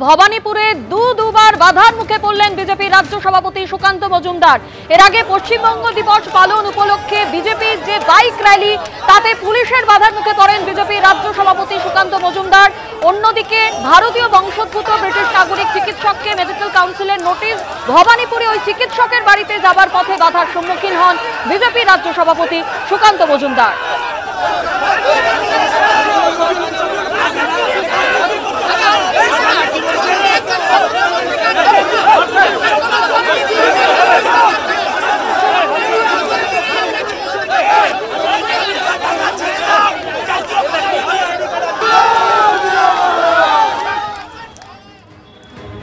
ভবানীপুরে দুবার বাধার মুখে পড়লেন বিজেপি রাজ্য সভাপতি সুকান্ত মজুমদার। এর আগে পশ্চিমবঙ্গ দিবস পালন উপলক্ষে বিজেপির যে বাইক র্যালি তাতে পুলিশের বাধার মুখে পড়েন বিজেপি রাজ্য সভাপতি সুকান্ত মজুমদার। অন্যদিকে ভারতীয় বংশোদ্ভূত ব্রিটিশ নাগরিক চিকিৎসককে মেডিকেল কাউন্সিলের নোটিশ, ভবানীপুরে ওই চিকিৎসকের বাড়িতে যাবার পথে বাধার সম্মুখীন হন বিজেপি রাজ্য সভাপতি সুকান্ত মজুমদার।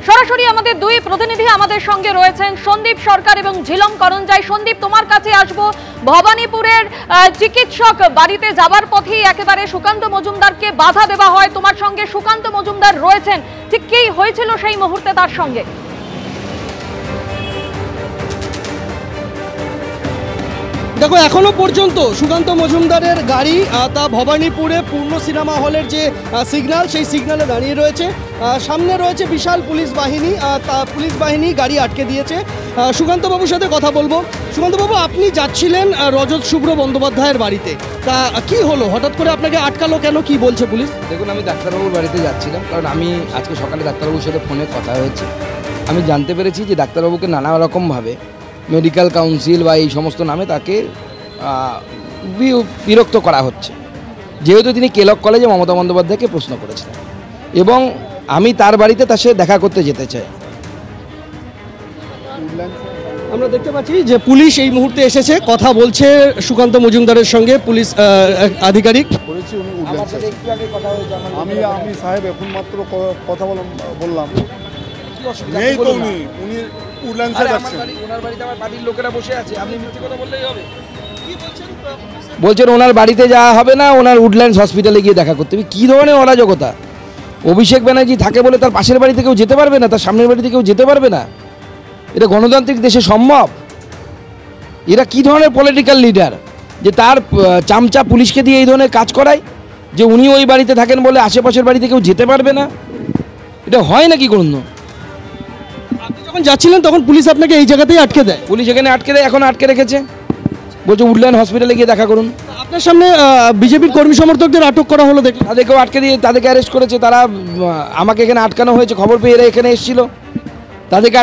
সরাসরি আমাদের দুই প্রতিনিধি আমাদের সঙ্গে রয়েছেন, সন্দীপ সরকার এবং ঝিলম করঞ্জাই। সন্দীপ, তোমার কাছে আসবো। ভবানীপুরের চিকিৎসক বাড়িতে যাবার পথেই একেবারে সুকান্ত মজুমদারকে বাধা দেওয়া হয়, তোমার সঙ্গে সুকান্ত মজুমদার রয়েছেন, ঠিক কি হয়েছিল সেই মুহূর্তে তার সঙ্গে? দেখো, এখনো পর্যন্ত সুকান্ত মজুমদারের গাড়ি তা ভবানীপুরে পূর্ণ সিনেমা হলের যে সিগন্যাল, সেই সিগন্যালে দাঁড়িয়ে রয়েছে। সামনে রয়েছে বিশাল পুলিশ বাহিনী গাড়ি আটকে দিয়েছে। সুকান্তবাবুর সাথে কথা বলবো। সুকান্তবাবু, আপনি যাচ্ছিলেন রজত শুভ্র বন্দ্যোপাধ্যায়ের বাড়িতে, তা কি হলো, হঠাৎ করে আপনাকে আটকালো কেন, কি বলছে পুলিশ? দেখুন, আমি ডাক্তারবাবুর বাড়িতে যাচ্ছিলাম, কারণ আমি আজকে সকালে ডাক্তারবাবুর সাথে ফোনে কথা হয়েছে। আমি জানতে পেরেছি যে ডাক্তারবাবুকে নানা রকমভাবে মেডিকেল কাউন্সিল বা এই সমস্ত নামে তাকে বিরক্ত করা হচ্ছে, যেহেতু তিনি কেলক কলেজে মমতা বন্দ্যোপাধ্যায়কে প্রশ্ন করেছিলেন, এবং আমি তার বাড়িতে তার সাথে দেখা করতে যেতে চাই। আমরা দেখতে পাচ্ছি যে পুলিশ এই মুহূর্তে এসেছে, কথা বলছে সুকান্ত মজুমদারের সঙ্গে পুলিশ আধিকারিক। আমি সাহেব এখন মাত্র কথা বললাম, বলছেন ওনার বাড়িতে যাওয়া হবে না, ওনার উডল্যান্ডস হসপিটালে গিয়ে দেখা করতে হবে। কি ধরনের অরাজকতা! অভিষেক ব্যানার্জি থাকে বলে তার পাশের বাড়িতে কেউ যেতে পারবে না, তার সামনের বাড়িতে কেউ যেতে পারবে না? এটা গণতান্ত্রিক দেশে সম্ভব? এরা কি ধরনের পলিটিক্যাল লিডার যে তার চামচা পুলিশকে দিয়ে এই ধরনের কাজ করায়, যে উনি ওই বাড়িতে থাকেন বলে আশেপাশের বাড়িতে কেউ যেতে পারবে না? এটা হয় নাকি কোনো? আপনি যখন যাচ্ছিলেন তখন পুলিশ আপনাকে এই জায়গাতেই আটকে দেয়? পুলিশ এখানে আটকে দেয়, এখন আটকে রেখেছে, বলছে উডল্যান্ড হসপিটালে গিয়ে দেখা করুন। আপনার সামনে বিজেপির কর্মী সমর্থকদের আটক করা হলো, দেখুন তাদেরকেও আটকে দিয়ে তাদেরকে অ্যারেস্ট করেছে। তারা আমাকে এখানে আটকানো হয়েছে, খবর পেয়ে এরা এখানে এসেছিল, তাদেরকে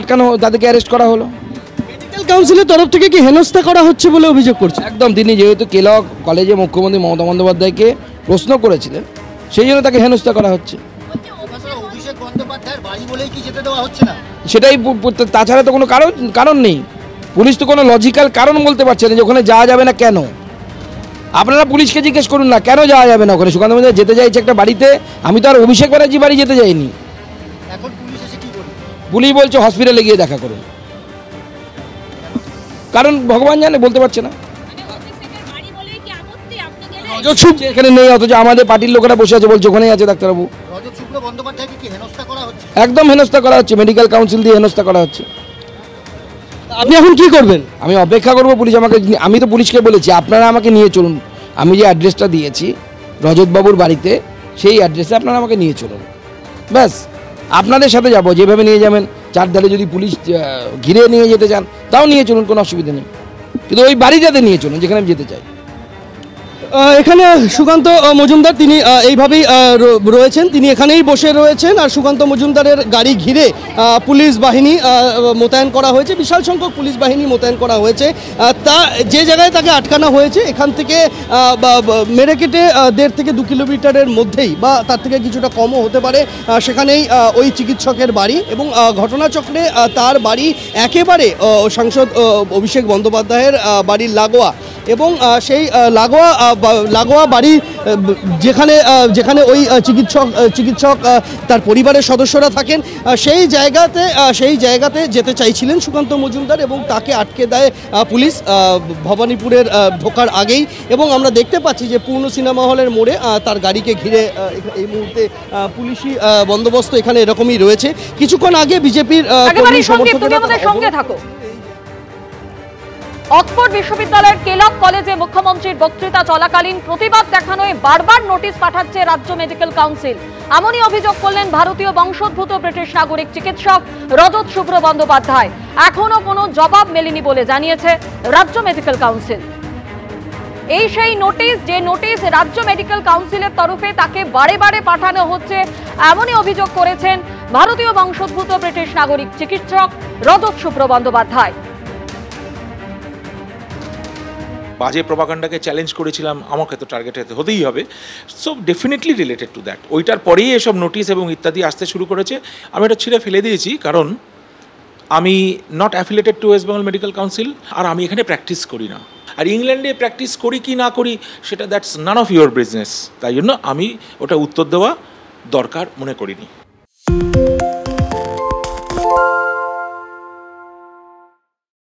অ্যারেস্ট করা হলো। মেডিকেল কাউন্সিলের তরফ থেকে কি হেনস্থা করা হচ্ছে বলে অভিযোগ করছে? একদম, তিনি যেহেতু কেলক কলেজে মুখ্যমন্ত্রী মমতা বন্দ্যোপাধ্যায়কে প্রশ্ন করেছিলেন, সেই জন্য তাকে হেনস্থা করা হচ্ছে। সেটাই, তাছাড়া তো কোনো কারণ নেই। পুলিশ তো কোনো লজিক্যাল কারণ বলতে পারছে না যে ওখানে যাওয়া যাবে না কেন। আপনারা পুলিশকে জিজ্ঞেস করুন না কেন যাওয়া যাবে না ওখানে। সুকান্ত মজুমদার যেতে চাইছে একটা বাড়িতে, আমি তো আর অভিষেক ব্যানার্জি বাড়ি যেতে যাইনি। পুলিশ বলছে হসপিটালে গিয়ে দেখা করুন, কারণ ভগবান জানে, বলতে পারছে না। এখানে নেই, অথচ আমাদের পার্টির লোকেরা বসে আছে, বলছে ওখানেই আছে ডাক্তারবাবু। একদম হেনস্থা করা হচ্ছে, মেডিকেল কাউন্সিল দিয়ে হেনস্থা করা হচ্ছে। আপনি এখন কি করবেন? আমি অপেক্ষা করবো পুলিশ আমাকে। আমি তো পুলিশকে বলেছি আপনারা আমাকে নিয়ে চলুন, আমি যে অ্যাড্রেসটা দিয়েছি রজতবাবুর বাড়িতে, সেই অ্যাড্রেসে আপনারা আমাকে নিয়ে চলুন, ব্যাস। আপনাদের সাথে যাব, যেভাবে নিয়ে যাবেন। চারধারে যদি পুলিশ ঘিরে নিয়ে যেতে চান তাও নিয়ে চলুন, কোনো অসুবিধা নেই, কিন্তু ওই বাড়িটাতে নিয়ে চলুন যেখানে আমি যেতে চাই। এখানে সুকান্ত মজুমদার তিনি এইভাবেই রয়েছেন, তিনি এখানেই বসে রয়েছেন। আর সুকান্ত মজুমদারের গাড়ি ঘিরে পুলিশ বাহিনী মোতায়েন করা হয়েছে, বিশাল সংখ্যক পুলিশ বাহিনী মোতায়েন করা হয়েছে। তা যে জায়গায় তাকে আটকানো হয়েছে, এখান থেকে মেরে কেটে 1.5 থেকে 2 কিলোমিটারের মধ্যেই বা তার থেকে কিছুটা কমও হতে পারে, সেখানেই ওই চিকিৎসকের বাড়ি। এবং ঘটনাচক্রে তার বাড়ি একেবারে সাংসদ অভিষেক বন্দ্যোপাধ্যায়ের বাড়ির লাগোয়া, এবং সেই লাগোয়া বাড়ি যেখানে ওই চিকিৎসক তার পরিবারের সদস্যরা থাকেন, সেই জায়গাতে যেতে চাইছিলেন সুকান্ত মজুমদার, এবং তাকে আটকে দেয় পুলিশ ভবানীপুরের ঢোকার আগেই। এবং আমরা দেখতে পাচ্ছি যে পূর্ণ সিনেমা হলের মোড়ে তার গাড়িকে ঘিরে এই মুহূর্তে পুলিশি বন্দোবস্ত এখানে এরকমই রয়েছে। কিছুক্ষণ আগে বিজেপির কর্মী সমর্থকেরা অক্সফোর্ড বিশ্ববিদ্যালয়ের কেলক কলেজে মুখ্যমন্ত্রীর বক্তৃতা চলাকালীন প্রতিবাদ দেখানোয় বারবার নোটিশ পাঠাচ্ছে রাজ্য মেডিকেল কাউন্সিল। এমনই অভিযোগ করলেন ভারতীয় বংশোদ্ভূত ব্রিটিশ নাগরিক চিকিৎসক রজত শুভ্র বন্দ্যোপাধ্যায়। এখনো কোনো জবাব মেলেনি বলে জানিয়েছে রাজ্য মেডিকেল কাউন্সিল। এই সেই নোটিশ, যে নোটিশ রাজ্য মেডিকেল কাউন্সিলের তরফে তাকে বারে বারে পাঠানো হচ্ছে, এমনই অভিযোগ করেছেন ভারতীয় বংশোদ্ভূত ব্রিটিশ নাগরিক চিকিৎসক রজত শুভ্র বন্দ্যোপাধ্যায়। বাজে প্রপাগান্ডাকে চ্যালেঞ্জ করেছিলাম, আমাকে তো টার্গেট হতেই হবে। So definitely related to that. ওইটার পরেই এসব নোটিশ এবং ইত্যাদি আসতে শুরু করেছে। আমি এটা ছিঁড়ে ফেলে দিয়েছি, কারণ আমি not affiliated to West Bengal medical council, আর আমি এখানে প্র্যাকটিস করি না। আর ইংল্যান্ডে প্র্যাকটিস করি কি না করি সেটা that's none of your business. তাই জন্য আমি ওটা উত্তর দেওয়া দরকার মনে করিনি।